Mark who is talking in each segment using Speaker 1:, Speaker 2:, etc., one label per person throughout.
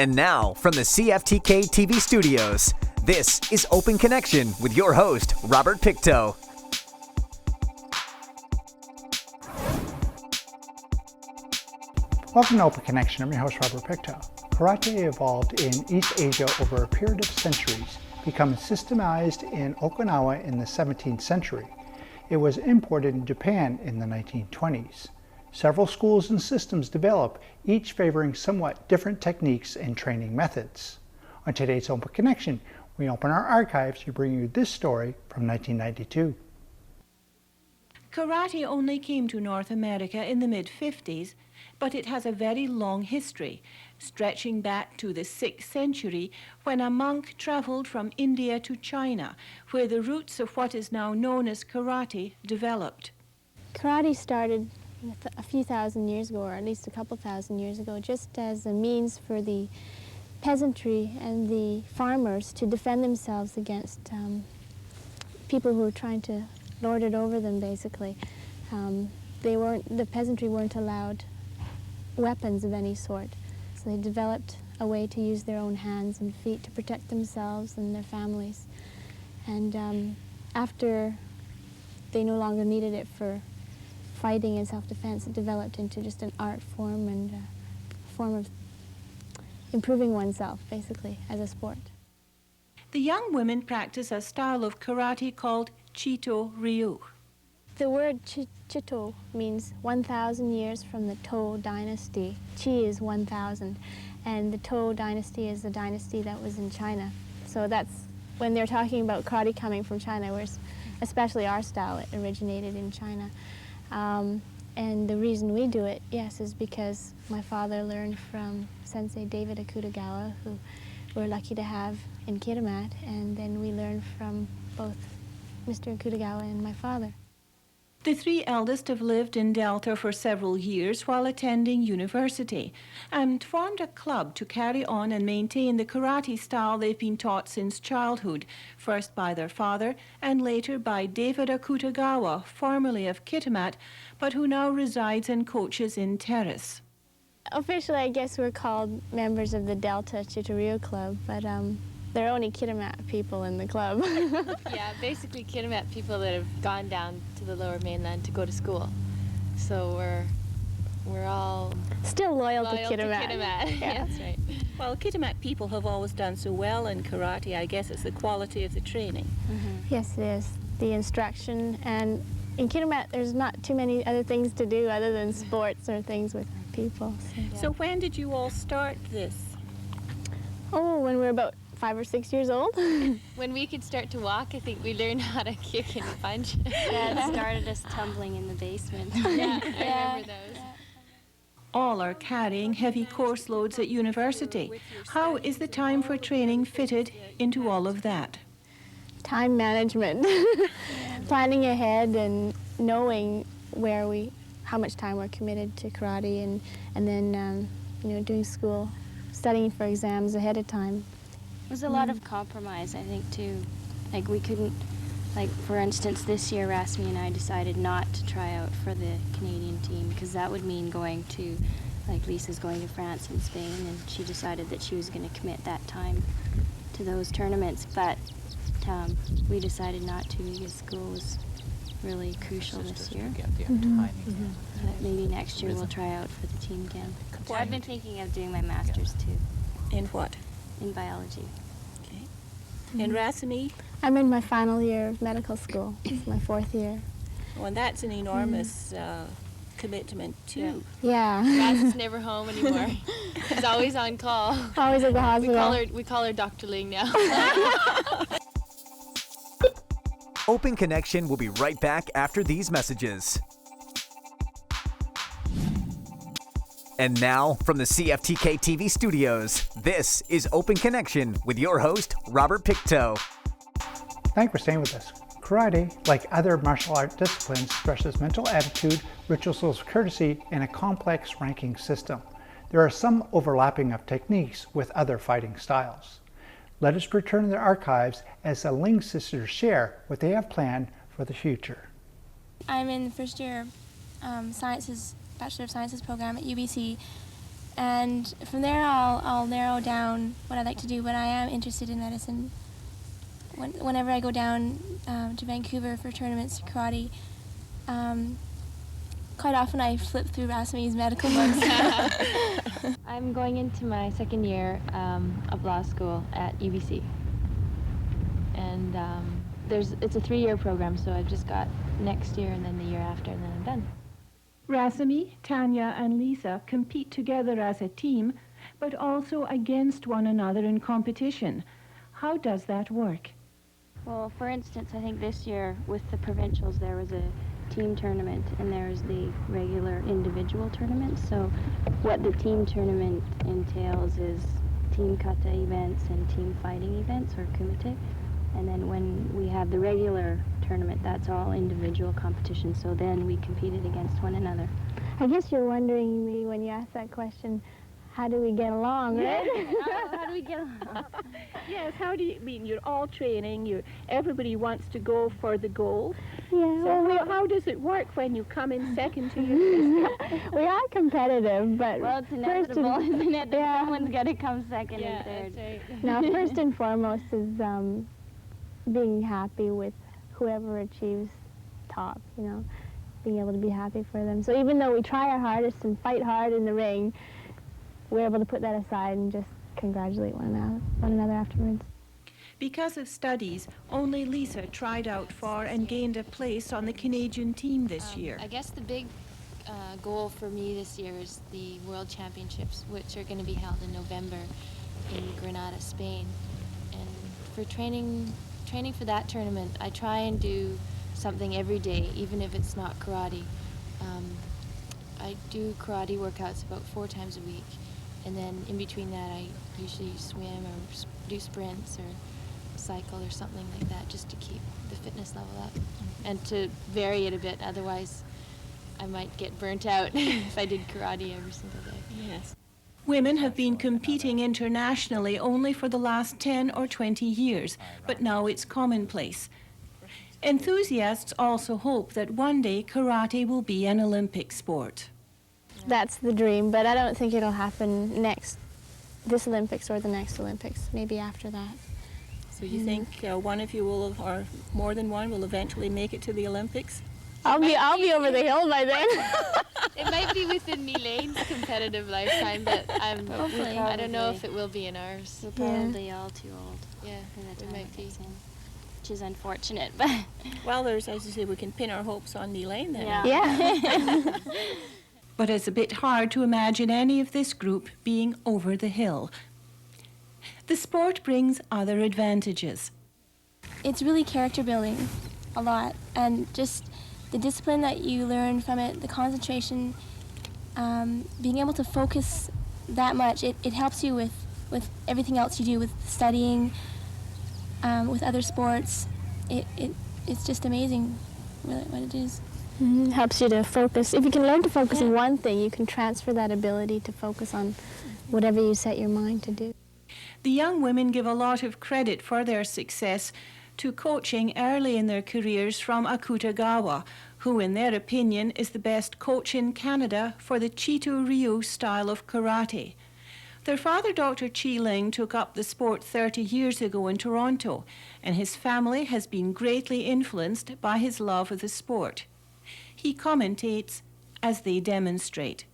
Speaker 1: And now, from the CFTK-TV studios, this is Open Connection with your host, Robert Pictou.
Speaker 2: Welcome to Open Connection. I'm your host, Robert Pictou. Karate evolved in East Asia over a period of centuries, becoming systemized in Okinawa in the 17th century. It was imported in Japan in the 1920s. Several schools and systems developed, each favoring somewhat different techniques and training methods. On today's Open Connection, we open our archives to bring you this story from 1992.
Speaker 3: Karate only came to North America in the mid-50s, but it has a very long history, stretching back to the 6th century when a monk traveled from India to China, where the roots of what is now known as karate developed.
Speaker 4: Karate started a few thousand years ago, or at least a couple thousand years ago, just as a means for the peasantry and the farmers to defend themselves against people who were trying to lord it over them, basically. The peasantry weren't allowed weapons of any sort, so they developed a way to use their own hands and feet to protect themselves and their families. And after they no longer needed it for fighting and self-defense, it developed into just an art form and a form of improving oneself, basically, as a sport.
Speaker 3: The young women practice a style of karate called Chito Ryu.
Speaker 4: The word Chito means 1,000 years from the Tang dynasty. Chi is 1,000, and the Tang dynasty is the dynasty that was in China. So that's when they're talking about karate coming from China, where especially our style, it originated in China. And the reason we do it, yes, is because my father learned from Sensei David Akutagawa, who we're lucky to have in Kitimat, and then we learned from both Mr. Akutagawa and my father.
Speaker 3: The three eldest have lived in Delta for several years while attending university and formed a club to carry on and maintain the karate style they've been taught since childhood, first by their father and later by David Akutagawa, formerly of Kitimat, but who now resides and coaches in Terrace.
Speaker 4: Officially, I guess we're called members of the Delta Chito-Ryu Club, but there are only Kitimat people in the club.
Speaker 5: Yeah, basically Kitimat people that have gone down to the lower mainland to go to school. So we're all
Speaker 4: still loyal to
Speaker 5: Kitimat.
Speaker 4: Yeah.
Speaker 5: Yeah, that's right.
Speaker 3: Well, Kitimat people have always done so well in karate. I guess it's the quality of the training.
Speaker 4: Mm-hmm. Yes, it is. The instruction, and in Kitimat there's not too many other things to do other than sports or things with people.
Speaker 3: So when did you all start this?
Speaker 4: Oh, when we were about 5 or 6 years old.
Speaker 5: When we could start to walk, I think we learned how to kick and punch.
Speaker 6: Yeah, it started us tumbling in the basement.
Speaker 5: Yeah, I remember those.
Speaker 3: All are carrying heavy course loads at university. How is the time for training fitted into all of that?
Speaker 4: Time management. Planning ahead and knowing how much time we're committed to karate, and then doing school, studying for exams ahead of time.
Speaker 6: It was a lot of compromise, I think, too. Like, we couldn't, for instance, this year, Rasmi and I decided not to try out for the Canadian team, because that would mean going to, Lisa's going to France and Spain, and she decided that she was going to commit that time to those tournaments. But we decided not to, because school was really crucial this year. But maybe next year we'll try out for the team again. So I've been thinking of doing my master's, too.
Speaker 3: In what?
Speaker 6: In biology.
Speaker 3: Okay. And Rasmi?
Speaker 4: I'm in my final year of medical school. It's my 4th year.
Speaker 3: Oh, and that's an enormous commitment, too.
Speaker 4: Yeah.
Speaker 5: Raz is never home anymore. He's always on call.
Speaker 4: Always at the hospital.
Speaker 5: We call her Dr. Ling now.
Speaker 1: Open Connection will be right back after these messages. And now, from the CFTK-TV studios, this is Open Connection with your host, Robert Pictou.
Speaker 2: Thanks for staying with us. Karate, like other martial art disciplines, stresses mental attitude, rituals of courtesy, and a complex ranking system. There are some overlapping of techniques with other fighting styles. Let us return to the archives as the Ling sisters share what they have planned for the future.
Speaker 7: I'm in the first year Bachelor of Sciences program at UBC, And from there, I'll narrow down what I'd like to do, but I am interested in medicine. Whenever I go down to Vancouver for tournaments, karate, quite often I flip through Rasmi's medical books.
Speaker 5: I'm going into my second year of law school at UBC. And it's a 3-year program, so I've just got next year and then the year after, and then I'm done.
Speaker 3: Rasmi, Tanya, and Lisa compete together as a team, but also against one another in competition. How does that work?
Speaker 6: Well, for instance, I think this year with the provincials there was a team tournament and there was the regular individual tournament. So what the team tournament entails is team kata events and team fighting events, or kumite. And then when we have the regular tournament, that's all individual competition. So then we competed against one another.
Speaker 4: I guess you're wondering me when you ask that question, how do we get along, right?
Speaker 6: How do we get along?
Speaker 3: Yes, how do you mean? You're all training, everybody wants to go for the goal.
Speaker 4: Yeah,
Speaker 3: So how does it work when you come in second to your sister?
Speaker 4: we are competitive, but
Speaker 6: Well, it's inevitable, isn't it? That someone's got to come second and third.
Speaker 5: That's right.
Speaker 4: now, first and foremost is being happy with whoever achieves top, being able to be happy for them. So even though we try our hardest and fight hard in the ring, we're able to put that aside and just congratulate one another afterwards.
Speaker 3: Because of studies, only Lisa tried out for and gained a place on the Canadian team this year.
Speaker 5: I guess the big goal for me this year is the World Championships, which are going to be held in November in Granada, Spain. And for training for that tournament, I try and do something every day, even if it's not karate. I do karate workouts about 4 times a week, and then in between that I usually swim or do sprints or cycle or something like that, just to keep the fitness level up and to vary it a bit. Otherwise I might get burnt out if I did karate every single day.
Speaker 3: Yes. Women have been competing internationally only for the last 10 or 20 years, but now it's commonplace. Enthusiasts also hope that one day karate will be an Olympic sport.
Speaker 4: That's the dream, but I don't think it'll happen this Olympics or the next Olympics, maybe after that.
Speaker 3: So you think one of you will, or more than one, will eventually make it to the Olympics?
Speaker 4: I'll be over the hill by then.
Speaker 5: It might be within Lane's competitive lifetime, but
Speaker 6: Hopefully.
Speaker 5: I don't know if it will be in ours.
Speaker 6: We're probably all too old.
Speaker 5: Yeah,
Speaker 6: for the
Speaker 5: we
Speaker 6: time
Speaker 5: might
Speaker 6: it
Speaker 5: be.
Speaker 6: gets in, which is unfortunate, but
Speaker 3: Well, as you say, we can pin our hopes on Lane then.
Speaker 4: Yeah.
Speaker 3: But it's a bit hard to imagine any of this group being over the hill. The sport brings other advantages.
Speaker 7: It's really character building, a lot, and just the discipline that you learn from it, the concentration, being able to focus that much, it helps you with everything else you do, with studying, with other sports. It's just amazing what it is.
Speaker 4: Helps you to focus. If you can learn to focus on one thing, you can transfer that ability to focus on whatever you set your mind to do.
Speaker 3: The young women give a lot of credit for their success to coaching early in their careers from Akutagawa, who in their opinion is the best coach in Canada for the Chito Ryu style of karate. Their father, Dr. Ling, took up the sport 30 years ago in Toronto, and his family has been greatly influenced by his love of the sport. He commentates as they demonstrate.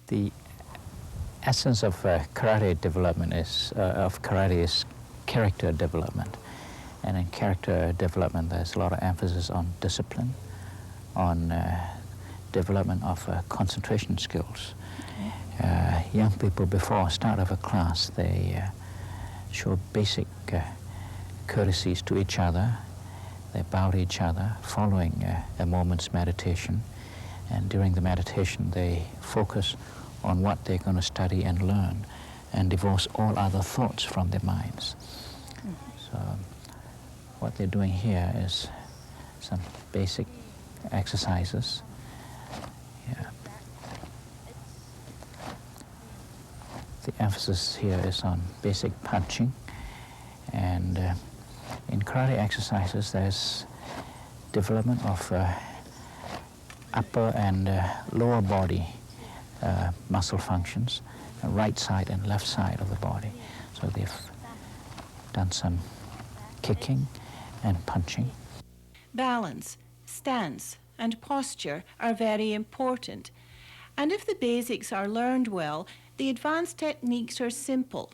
Speaker 8: The essence of karate development is character development, and in character development there's a lot of emphasis on discipline, on development of concentration skills. Young people before start of a class, they show basic courtesies to each other. They bow to each other following a moment's meditation, and during the meditation they focus on what they're going to study and learn and divorce all other thoughts from their minds. So what they're doing here is some basic exercises. Yeah. The emphasis here is on basic punching, and in karate exercises there's development of upper and lower body muscle functions, right side and left side of the body. So they've done some kicking and punching.
Speaker 3: Balance, stance, and posture are very important. And if the basics are learned well, the advanced techniques are simple.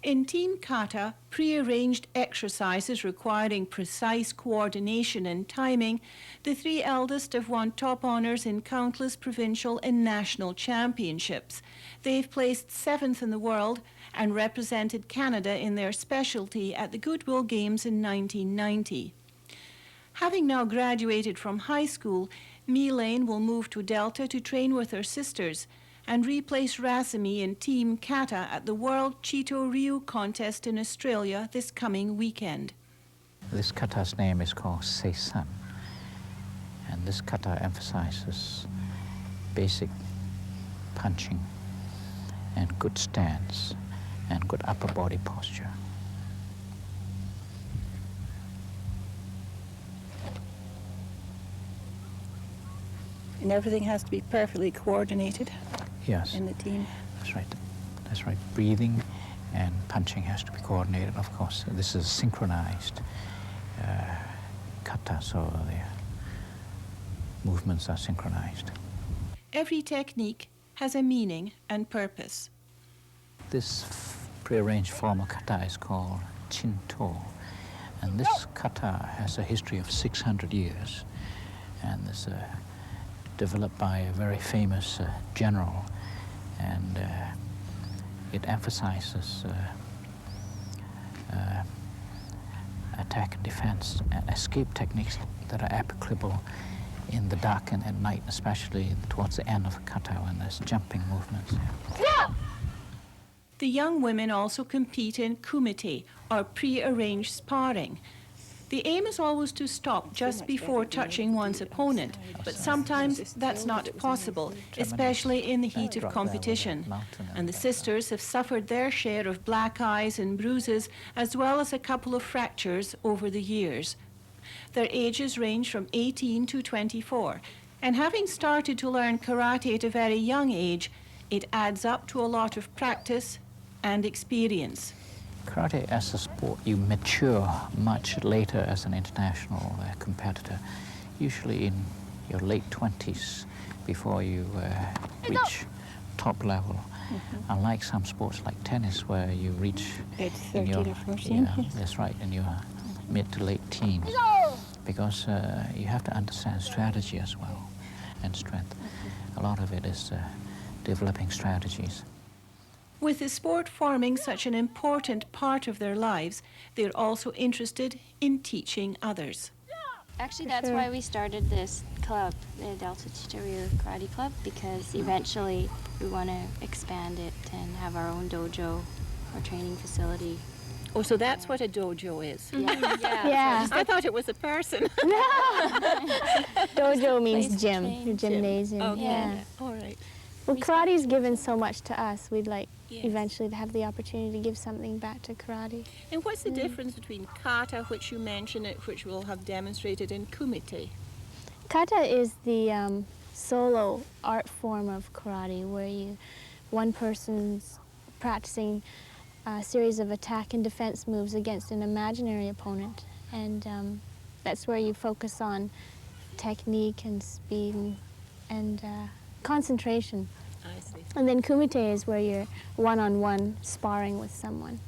Speaker 3: In Team Kata, pre-arranged exercises requiring precise coordination and timing, the three eldest have won top honours in countless provincial and national championships. They've placed 7th in the world and represented Canada in their specialty at the Goodwill Games in 1990. Having now graduated from high school, Ling will move to Delta to train with her sisters and replace Rasimi in Team Kata at the World Cheeto Ryu contest in Australia this coming weekend.
Speaker 8: This kata's name is called Seisan, and this kata emphasizes basic punching and good stance and good upper body posture.
Speaker 3: And everything has to be perfectly coordinated.
Speaker 8: Yes.
Speaker 3: In the team.
Speaker 8: That's right. That's right. Breathing and punching has to be coordinated, of course. This is synchronized kata, so the movements are synchronized.
Speaker 3: Every technique has a meaning and purpose.
Speaker 8: This prearranged form of kata is called Chinto, and this kata has a history of 600 years, and this developed by a very famous general, and it emphasizes attack and defense and escape techniques that are applicable in the dark and at night, especially towards the end of kata when there's jumping movements.
Speaker 3: The young women also compete in kumite, or pre-arranged sparring. The aim is always to stop just before touching one's opponent, but sometimes that's not possible, especially in the heat of competition. And the sisters have suffered their share of black eyes and bruises, as well as a couple of fractures over the years. Their ages range from 18 to 24, and having started to learn karate at a very young age, it adds up to a lot of practice and experience.
Speaker 8: Karate as a sport, you mature much later as an international competitor, usually in your late 20s before you reach top level. Unlike some sports like tennis where you reach in your, that's right, in your mid to late teens, because you have to understand strategy as well and strength. A lot of it is developing strategies.
Speaker 3: With the sport forming such an important part of their lives, they're also interested in teaching others.
Speaker 6: Actually, that's why we started this club, the Delta Cheeto Ryu Karate Club, because eventually we want to expand it and have our own dojo or training facility.
Speaker 3: Oh, so that's what a dojo is?
Speaker 4: Yeah.
Speaker 3: I thought it was a person.
Speaker 4: Dojo means gym, gymnasium.
Speaker 3: Okay.
Speaker 4: Yeah.
Speaker 3: All right.
Speaker 4: Well, karate's given so much to us. We'd like eventually to have the opportunity to give something back to karate.
Speaker 3: And what's the difference between kata, which you mentioned, which we'll have demonstrated, and kumite?
Speaker 4: Kata is the solo art form of karate where one person's practicing a series of attack and defense moves against an imaginary opponent. And that's where you focus on technique and speed and concentration.
Speaker 3: I see.
Speaker 4: And then kumite is where you're one-on-one sparring with someone.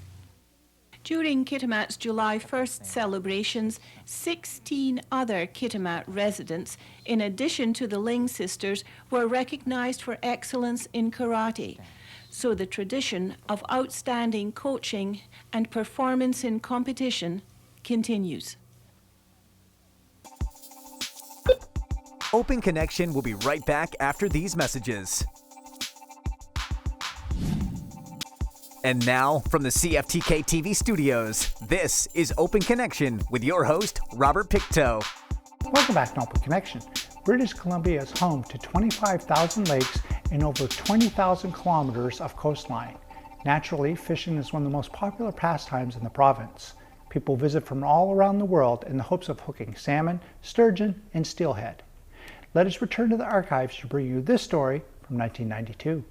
Speaker 3: During Kitimat's July 1st celebrations, 16 other Kitimat residents, in addition to the Ling sisters, were recognized for excellence in karate. So the tradition of outstanding coaching and performance in competition continues.
Speaker 1: Open Connection will be right back after these messages. And now, from the CFTK-TV studios, this is Open Connection with your host, Robert Pictou.
Speaker 2: Welcome back to Open Connection. British Columbia is home to 25,000 lakes and over 20,000 kilometers of coastline. Naturally, fishing is one of the most popular pastimes in the province. People visit from all around the world in the hopes of hooking salmon, sturgeon, and steelhead. Let us return to the archives to bring you this story from 1992.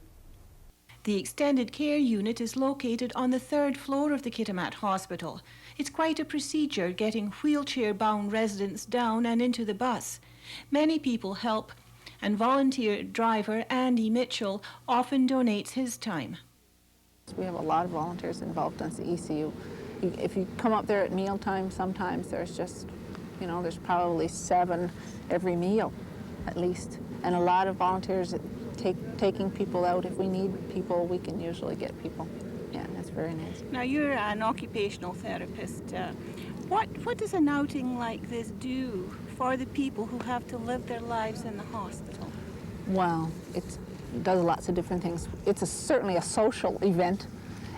Speaker 3: The extended care unit is located on the 3rd floor of the Kitimat Hospital. It's quite a procedure getting wheelchair-bound residents down and into the bus. Many people help, and volunteer driver Andy Mitchell often donates his time.
Speaker 9: We have a lot of volunteers involved in the ECU. If you come up there at mealtime, sometimes there's just, you know, there's probably 7 every meal, at least. And a lot of volunteers taking people out. If we need people, we can usually get people. Yeah, that's very nice.
Speaker 3: Now, you're an occupational therapist. What does an outing like this do for the people who have to live their lives in the hospital?
Speaker 9: Well, it does lots of different things. It's certainly a social event,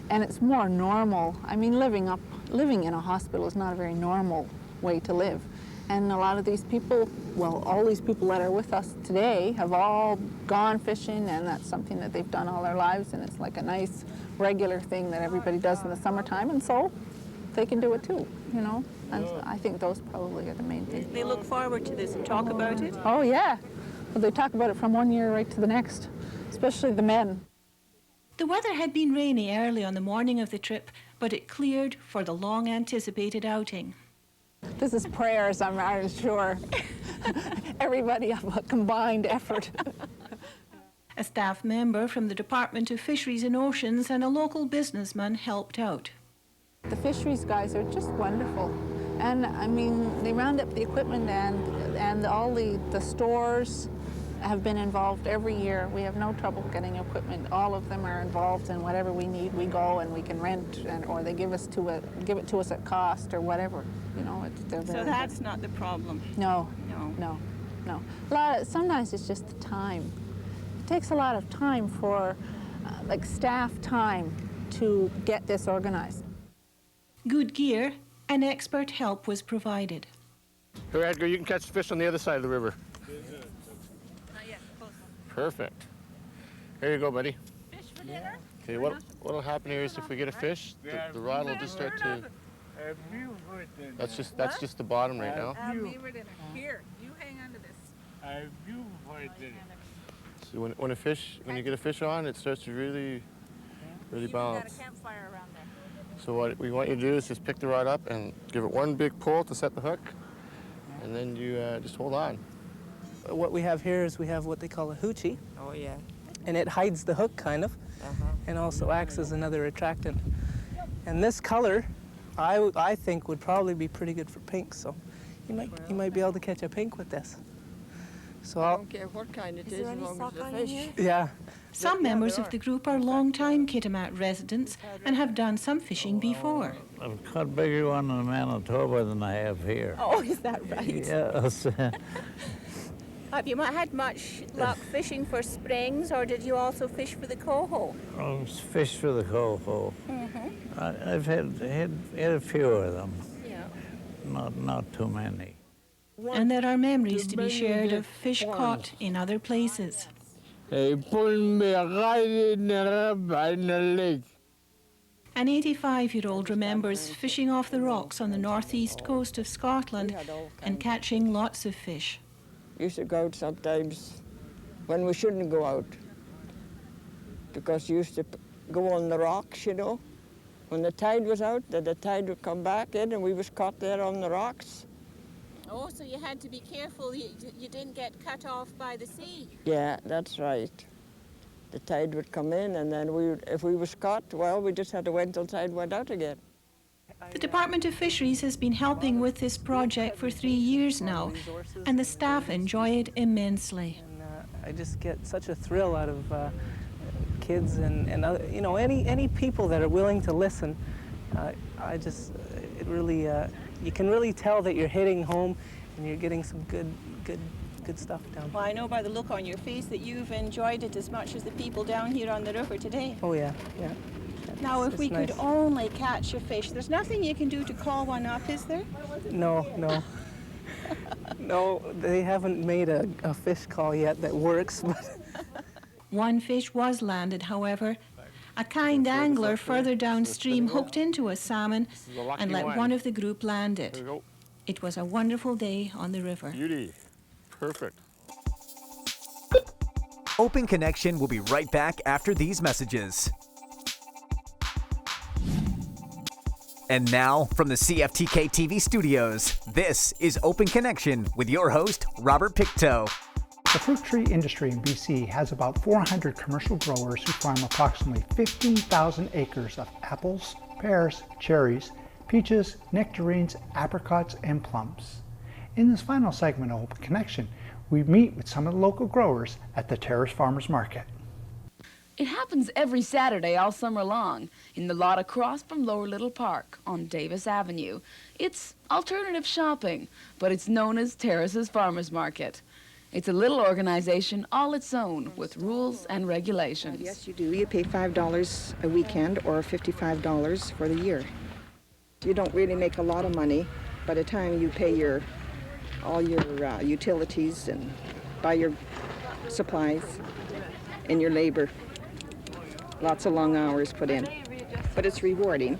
Speaker 9: and it's more normal. I mean, living in a hospital is not a very normal way to live. And a lot of these people, well, all these people that are with us today have all gone fishing, and that's something that they've done all their lives, and it's like a nice regular thing that everybody does in the summertime, and so they can do it too, you know. And I think those probably are the main things.
Speaker 3: They look forward to this and talk about it?
Speaker 9: Oh, yeah. Well, they talk about it from one year right to the next, especially the men.
Speaker 3: The weather had been rainy early on the morning of the trip, but it cleared for the long-anticipated outing.
Speaker 9: This is prayers, I'm sure. Everybody have a combined effort.
Speaker 3: A staff member from the Department of Fisheries and Oceans and a local businessman helped out.
Speaker 9: The fisheries guys are just wonderful. And I mean, they round up the equipment, and all the stores have been involved every year. We have no trouble getting equipment. All of them are involved in whatever we need. We go and we can rent, or they give it to us at cost or whatever. You know,
Speaker 3: so that's not the problem.
Speaker 9: No. Sometimes it's just the time. It takes a lot of time for, like staff time, to get this organized.
Speaker 3: Good gear and expert help was provided.
Speaker 10: Here, Edgar, you can catch the fish on the other side of the river. Perfect. Here you go, buddy.
Speaker 3: Fish for dinner?
Speaker 10: Okay, what'll happen here is if we get a fish, the rod will just start to. That's just the bottom right now.
Speaker 11: Here, you hang on to this.
Speaker 10: So when you get a fish on, it starts to really balance.
Speaker 11: Got a campfire around there.
Speaker 10: So what we want you to do is just pick the rod up and give it one big pull to set the hook, and then you just hold on.
Speaker 12: What we have here is we have what they call a hoochie.
Speaker 11: Oh, yeah.
Speaker 12: And it hides the hook, kind of, and also acts as another attractant. And this color, I think, would probably be pretty good for pink, so you might be able to catch a pink with this. So
Speaker 11: I don't care what kind it is as long as the fish.
Speaker 12: Yeah.
Speaker 3: Some members of the group are long-time Kitimat residents and have done some fishing before.
Speaker 13: I've caught a bigger one in Manitoba than I have here.
Speaker 11: Oh, is that right?
Speaker 13: Yes.
Speaker 3: Have you had much luck fishing for springs, or did you also fish for the coho?
Speaker 13: I fished for the coho. I've had a few of them.
Speaker 3: Yeah.
Speaker 13: Not too many.
Speaker 3: And there are memories to be shared of fish caught in other places.
Speaker 13: They pulled me right in the lake.
Speaker 3: An 85-year-old remembers fishing off the rocks on the northeast coast of Scotland and catching lots of fish.
Speaker 11: Used to go out sometimes when we shouldn't go out, because you used to go on the rocks, you know. When the tide was out, then the tide would come back in and we was caught there on the rocks.
Speaker 3: Oh, so you had to be careful you didn't get cut off by the sea.
Speaker 11: Yeah, that's right. The tide would come in, and then if we was caught, well, we just had to wait until the tide went out again.
Speaker 3: The Department of Fisheries has been helping with this project for 3 years now, and the staff enjoy it immensely.
Speaker 12: And I just get such a thrill out of kids and other, you know, any people that are willing to listen. It really, you can really tell that you're hitting home and you're getting some good stuff down.
Speaker 3: Well, I know by the look on your face that you've enjoyed it as much as the people down here on the river today.
Speaker 12: Oh yeah.
Speaker 3: Now, if we
Speaker 12: nice.
Speaker 3: could only catch a fish, there's nothing you can do to call one up, is there?
Speaker 12: No. No, they haven't made a fish call yet that works. But
Speaker 3: One fish was landed, however. A kind angler further downstream hooked into a salmon and let one of the group land it. It was a wonderful day on the river.
Speaker 10: Beauty. Perfect.
Speaker 1: Open Connection will be right back after these messages. And now, from the CFTK-TV studios, this is Open Connection with your host, Robert Pictou.
Speaker 2: The fruit tree industry in BC has about 400 commercial growers who farm approximately 15,000 acres of apples, pears, cherries, peaches, nectarines, apricots, and plums. In this final segment of Open Connection, we meet with some of the local growers at the Terrace Farmers Market.
Speaker 14: It happens every Saturday all summer long in the lot across from Lower Little Park on Davis Avenue. It's alternative shopping, but it's known as Terrace's Farmers Market. It's a little organization all its own with rules and regulations.
Speaker 15: Yes, you do. You pay $5 a weekend or $55 for the year. You don't really make a lot of money by the time you pay all your utilities and buy your supplies and your labor. Lots of long hours put in. But it's rewarding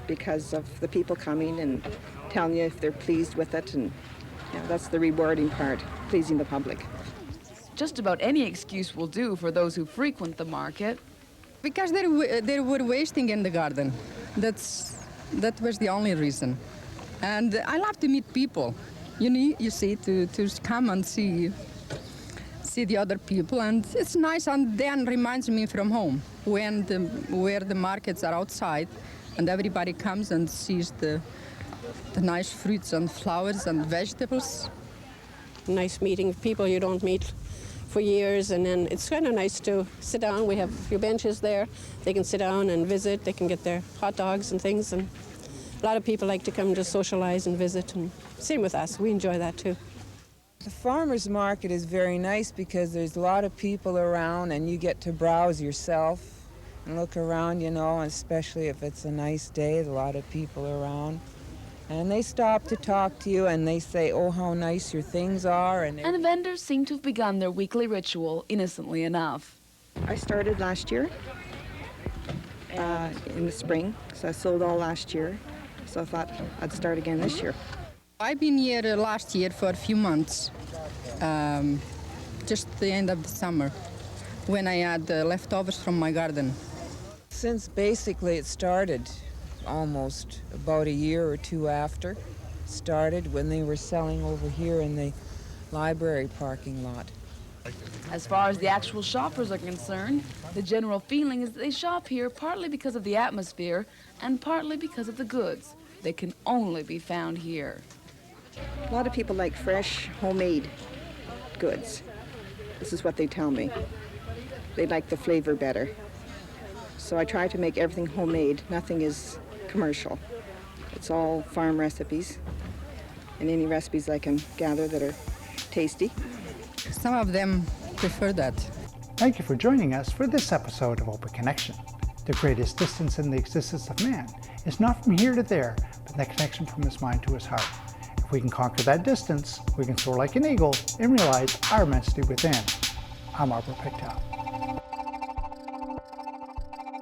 Speaker 15: because of the people coming and telling you if they're pleased with it, and that's the rewarding part, pleasing the public.
Speaker 14: Just about any excuse will do for those who frequent the market.
Speaker 16: Because they were wasting in the garden. That was the only reason. And I love to meet people, you see, to come and see the other people, and it's nice, and then reminds me from home where the markets are outside and everybody comes and sees the nice fruits and flowers and vegetables.
Speaker 17: Nice meeting people you don't meet for years, and then it's kind of nice to sit down. We have a few benches there. They can sit down and visit. They can get their hot dogs and things, and a lot of people like to come to socialize and visit, and same with us. We enjoy that too.
Speaker 18: The farmers market is very nice because there's a lot of people around and you get to browse yourself and look around, and especially if it's a nice day, a lot of people around. And they stop to talk to you and they say, oh, how nice your things are.
Speaker 14: And the vendors seem to have begun their weekly ritual innocently enough.
Speaker 15: I started last year in the spring, so I sold all last year. So I thought I'd start again this year.
Speaker 16: I've been here last year for a few months, just the end of the summer, when I had leftovers from my garden.
Speaker 18: Since basically it started almost about a year or two after, started when they were selling over here in the library parking lot.
Speaker 14: As far as the actual shoppers are concerned, the general feeling is that they shop here partly because of the atmosphere and partly because of the goods. They can only be found here.
Speaker 15: A lot of people like fresh, homemade goods. This is what they tell me. They like the flavor better. So I try to make everything homemade. Nothing is commercial. It's all farm recipes, and any recipes I can gather that are tasty.
Speaker 16: Some of them prefer that.
Speaker 2: Thank you for joining us for this episode of Open Connection. The greatest distance in the existence of man is not from here to there, but the connection from his mind to his heart. If we can conquer that distance, we can soar like an eagle and realize our immensity within. I'm Robert Pictou.